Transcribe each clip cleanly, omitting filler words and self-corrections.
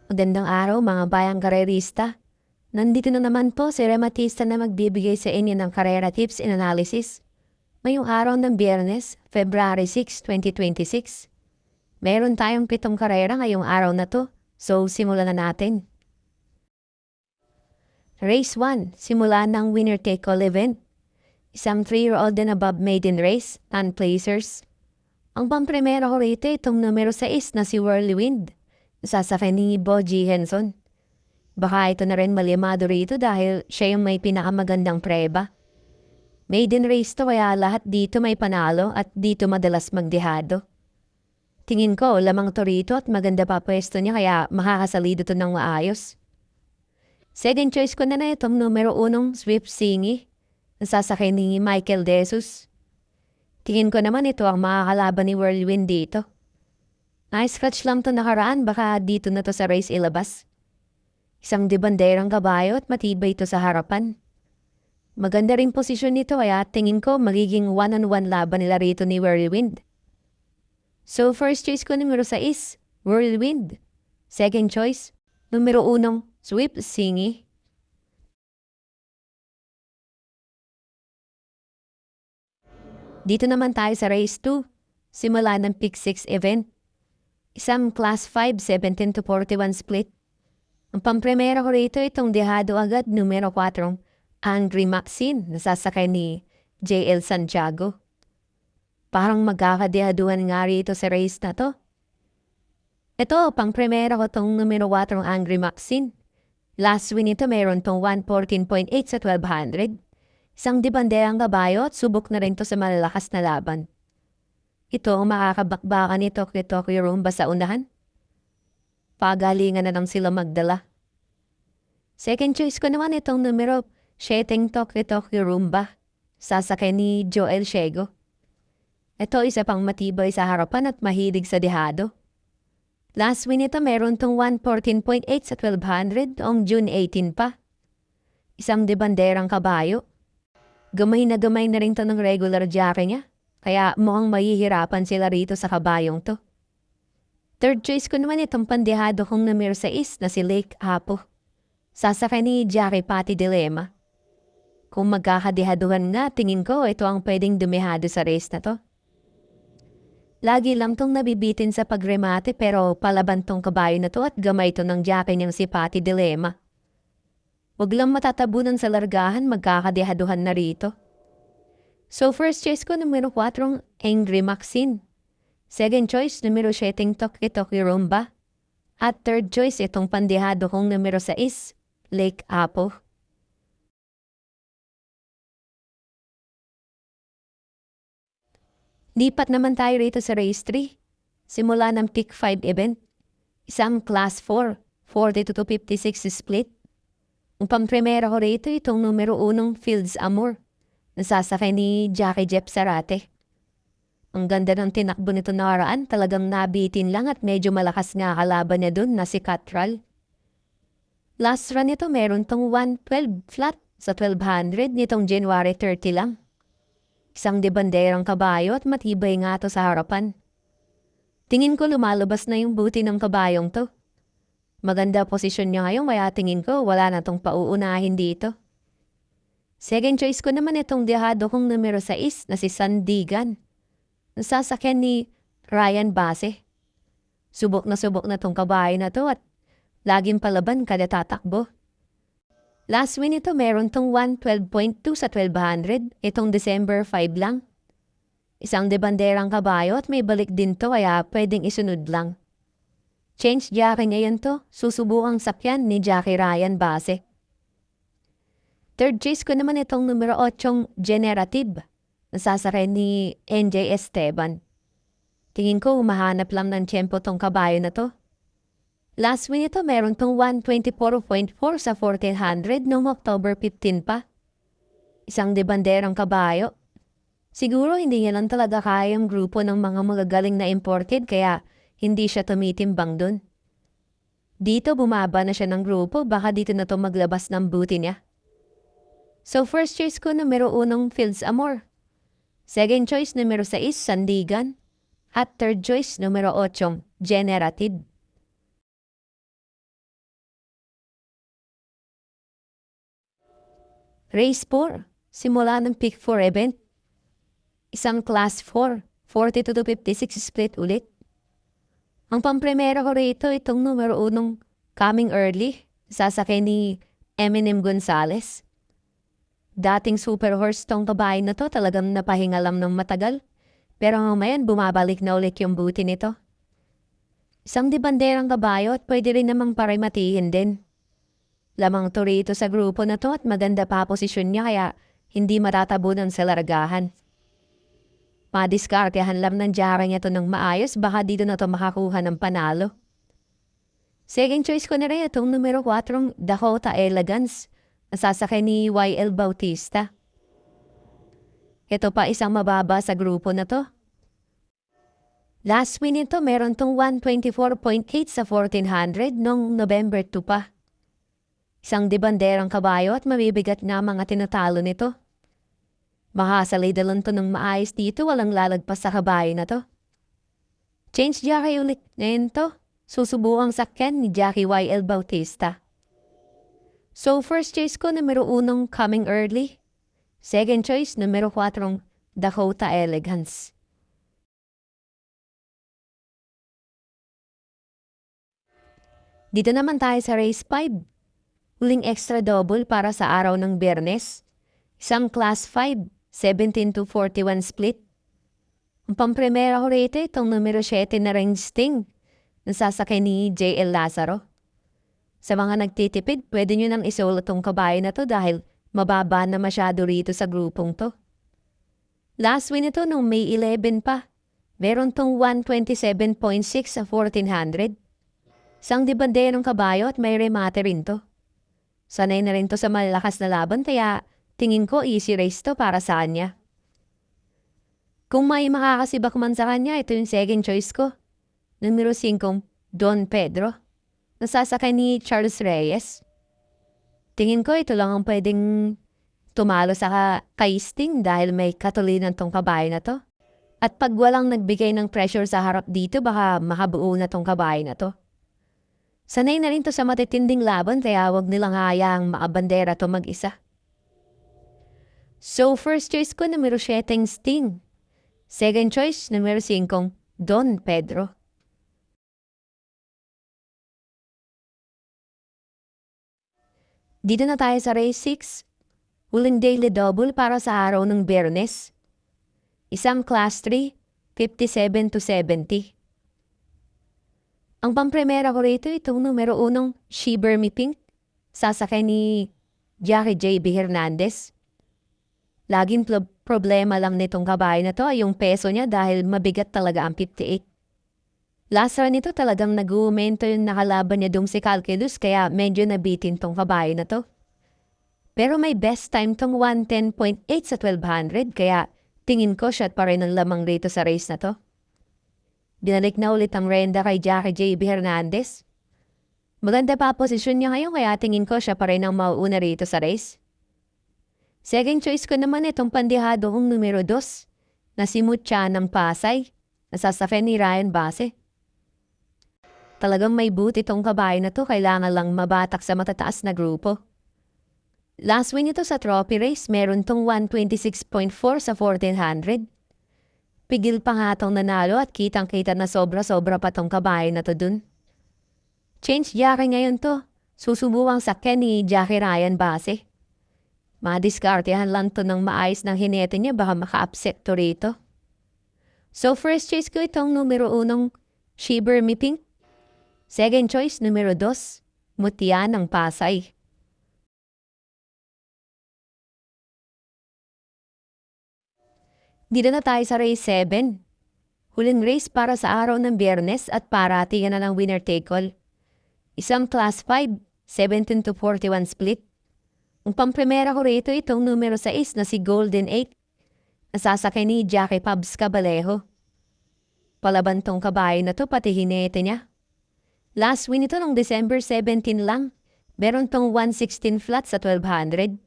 Magandang araw mga bayang karerista. Nandito na naman po si Rematista na magbibigay sa inyo ng karera tips and analysis. Ngayong araw ng Biyernes, February 6, 2026. Meron tayong 7 karera ngayong araw na to, so simulan na natin. Race 1, simula ng winner-take-all event. Isang 3-year-old and above maiden race, non-placers. Ang pampremera ko rito itong numero 6 na si Whirlwind. Sasakay ni Boji Henson. Baka ito na rin malimado rito dahil siya yung may pinakamagandang preba. Maiden race to kaya lahat dito may panalo at dito madalas magdehado. Tingin ko lamang to rito at maganda pa pwesto niya kaya makakasalido to ng maayos. Second choice ko na itong numero 1 Swift Singy. Nasasakay ni Michael De Jesus. Tingin ko naman ito ang makakalaban ni Whirlwind dito. Na-scratch lang to nakaraan baka dito na to sa race ilabas. Isang debanderang kabayo at matibay ito sa harapan. Maganda rin posisyon nito kaya tingin ko magiging 1-on-1 laban nila rito ni Whirlwind. So first choice ko numero 6, Whirlwind. Second choice, numero 1, Swift Singy. Dito naman tayo sa race 2, simula ng pick 6 event. Isang class 5, 17 to 41 split. Ang pampremera ko rito itong dehado agad numero 4, Angry Maxine, nasasakay ni JL Santiago. Parang magkakadehaduhan nga rito sa race na to. Ito, pampremera ko itong numero 4, Angry Maxine. Last win ito meron tong 114.8 sa 1200. Isang debandehang kabayo at subok na rin to sa malalakas na laban. Ito ang makakabakbakan ni Tokyo Rumba sa unahan. Pagalingan na lang sila magdala. Second choice ko naman itong numero 7 Tokyo Rumba. Sasakay ni Joel Shego. Ito isa pang matibay sa harapan at mahilig sa dehado. Last win ito meron tong 114.8 sa 1200 noong June 18 pa. Isang debanderang kabayo. Gamay na rin to ng regular jockey niya. Kaya mukhang mahihirapan sila rito sa kabayong to. Third choice ko naman itong pandehado kong numero 6 na si Lake Apo. Sasakay ni Jackie Pati Dilema. Kung magkakadehaduhan nga, tingin ko ito ang pwedeng dumehado sa race na to. Lagi lang tong nabibitin sa pagremate pero palaban tong kabayo na to at gamay to ng jockey niyang si Pati Dilema. Huwag lang matatabunan sa largahan, magkakadehaduhan na rito. So first choice ko numero 4, Angry Maxine. Second choice, numero 7, Tokyo Rumba. At third choice, itong pandehado kong numero 6, Lake Apo. Lipat naman tayo rito sa race 3. Simula ng pick 5 event. Isang class 4, 42 to 56 split. Ang pampremera ko rito itong numero 1, Fields Amor. Nasasakay ni Jackie Jeff Sarate. Ang ganda ng tinakbo nito nakaraan, talagang nabitin lang at medyo malakas nga kalaban niya dun na si Catral. Last run nito meron tong 112 flat sa 1200 nitong January 30 lang. Isang debanderang kabayo at matibay nga to sa harapan. Tingin ko lumalabas na yung buti ng kabayong to. Maganda posisyon niya ngayon kaya tingin ko wala na tong pauunahin dito. Second choice ko naman itong dehado kong numero 6 na si Sandigan. Nasasakyan ni Ryan Base. Subok na tong kabayo na to at laging palaban kada tatakbo. Last win ito meron tong 112.2 sa 1200 itong December 5 lang. Isang debanderang kabayo at may balik din to kaya pwedeng isunod lang. Change jockey ngayon to, susubukang sakyan ni Jackie Ryan Base. Third choice ko naman itong numero 8, Generative. Nasasakay ni NJ Esteban. Tingin ko humahanap lang ng tiyempo tong kabayo na to. Last win ito meron tong 124.4 sa 1400 noong October 15 pa. Isang debanderang kabayo. Siguro hindi niya lang talaga kayang grupo ng mga magagaling na imported kaya hindi siya tumitimbang dun. Dito bumaba na siya ng grupo baka dito na to maglabas ng buti niya. So first choice ko numero 1, Fields Amor. Second choice numero 6, Sandigan. At third choice numero 8, Generative. Race 4, simula ng Pick 4 event. Isang Class 4, 42 to 56 split ulit. Ang pampremera ko rito itong numero 1, Coming Early, sasakay ni Eminem Gonzalez. Dating super horse tong kabahay na to, talagang napahingalam ng matagal. Pero ngayon bumabalik na ulit yung buti nito. Isang dibanderang kabayo at pwede rin namang parimatihin din. Lamang to rito sa grupo na to at maganda pa posisyon niya kaya hindi matatabunan sa largahan. Madiskartehan lang ng jara niya to ng maayos, baka dito na to makakuha ng panalo. Second choice ko na rin itong numero 4, Dakota Elegance, nasasakay ni YL Bautista. Ito pa isang mababa sa grupo na to. Last win nito meron tong 124.8 sa 1400 noong November 2 pa. Isang debanderang kabayo at mabibigat na mga tinatalo nito. Makasalay dalon to ng maayos dito, walang lalagpas sa kabayo na to. Change jockey ulit ngayon to. Susubukang sakyan ni Jackie YL Bautista. So first choice ko numero 1, Coming Early. Second choice numero 4, Dakota Elegance. Dito naman tayo sa race 5. Huling extra double para sa araw ng Biyernes. Isang Class 5, 17 to 41 split. Ang pampremera ko rito itong numero 7 na Range Sting, nasasakay ni JL Lazaro. Sa mga nagtitipid, pwede nyo nang isolo tong kabayo na to dahil mababa na masyado rito sa grupong to. Last win ito noong May 11 pa. Meron tong 127.6 sa 1400. Isang debanderong kabayo at may remate rin to. Sanay na rin to sa malakas na laban kaya tingin ko easy race to para sa kanya. Kung may makakasibak man sa kanya, ito yung second choice ko. Numero 5, Don Pedro. Nasasakay ni Charles Reyes. Tingin ko ito lang ang pwedeng tumalo sa kay Sting dahil may katulinan tong kabayo na to. At pag walang nagbigay ng pressure sa harap dito, baka makabuo na tong kabayo na to. Sanay na rin to sa matitinding laban kaya wag nilang hayaang maabandera to mag-isa. So first choice ko numero 7, Sting. Second choice numero 5, Don Pedro. Dito na tayo sa race 6. Huling daily double para sa araw ng Biyernes. Isang Class 3, 57 to 70. Ang pampremera ko rito itong numero 1, Shiver Me Pink, sasakay ni Jackie J.B. Hernandez. Laging problema lang nitong kabayo na to ay yung peso niya dahil mabigat talaga ang 58. Last run nito talagang nag-uumento yung nakalaban niya dong si Calculus kaya medyo nabitin tong kabayo na to. Pero may best time tong 110.8 sa 1200 kaya tingin ko shot pa rin ang lamang rito sa race na to. Binalik na ulit ang renda kay Jackie J.B. Hernandez. Maganda pa posisyon niya ngayon kaya tingin ko siya pa rin ang mauuna rito sa race. Second choice ko naman itong pandihado kong numero 2 na si Mucha ng Pasay, nasasakay ni Ryan Base. Talagang may boot itong kabayo na to, kailangan lang mabatak sa matataas na grupo. Last win ito sa trophy race, meron tong 126.4 sa 1400. Pigil pa nga tong nanalo at kitang-kita na sobra-sobra pa tong kabayo na to dun. Change jockey ngayon to. Susubuang sakyan ni Jackie Ryan Base. Madiskartehan lang to ng maayos ng hinete niya baka maka-upset to rito. So first choice ko itong numero 1, Shiver Me Pink. Second choice numero 2, Mutya ng Pasay. Dito na tayo sa race 7. Huling race para sa araw ng Biyernes at paratingan na ng winner take all. Isang Class 5, 17 to 41 split. Ang pampremera ko rito itong numero 6 na si Golden 8. Nasasakay ni Jackie Pabs Cabalejo. Palaban tong kabayo na to pati hinete niya. Last win ito noong December 17 lang. Meron tong 116 flat sa 1200.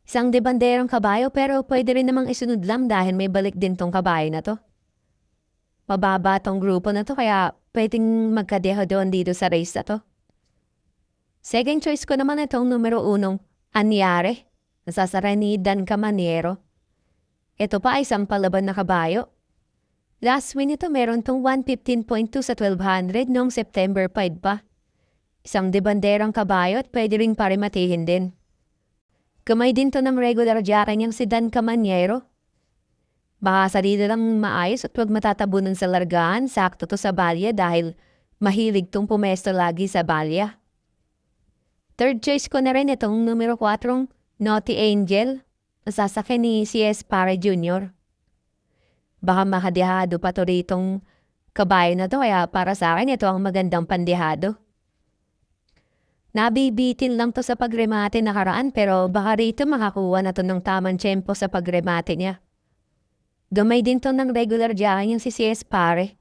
Isang debanderang kabayo pero pwede rin namang isunod lang dahil may balik din tong kabayo na to. Mababa tong grupo na to kaya pwedeng magkadeho doon dito sa race na to. Second choice ko naman itong numero 1, Anyare, nasasara ni Dan Camaniero. Ito pa ay isang palaban na kabayo. Last win ito meron tong 115.2 sa 1200 noong September 5 pa. Isang debanderang kabayo at pwede ring parimatihin din. Kamay din to ng regular jara niyang si Dan Camaniero. Baka sarili lang maayos at huwag matatabunan sa largaan, sakto to sa balya dahil mahilig tong pumesto lagi sa balya. Third choice ko na rin itong numero 4, Naughty Angel, nasasakyan ni C.S. Pare Jr. Baka makadihado pa to ritong kabayo na to kaya para sa akin ito ang magandang pandihado. Nabibitin lang to sa pagremate nakaraan pero baka rito makakuha na to ng tamang tiyempo sa pagremate niya. Gamay din to ng regular diyan yung si CS Pare.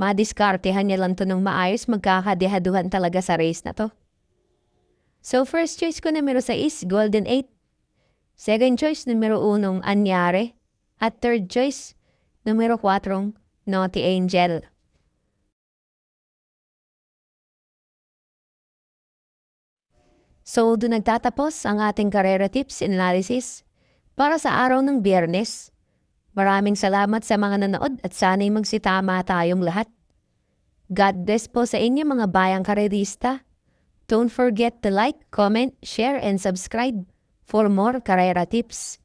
Madiskartehan niya lang to ng maayos magkakadehaduhan talaga sa race na to. So first choice ko numero 6, Golden 8. Second choice numero 1, Anyare. At third choice numero 4, Naughty Angel. So doon nagtatapos ang ating karera tips and analysis para sa araw ng Biyernes. Maraming salamat sa mga nanood at sana'y magsitama tayong lahat. God bless po sa inyo mga bayang karerista. Don't forget to like, comment, share, and subscribe for more karera tips.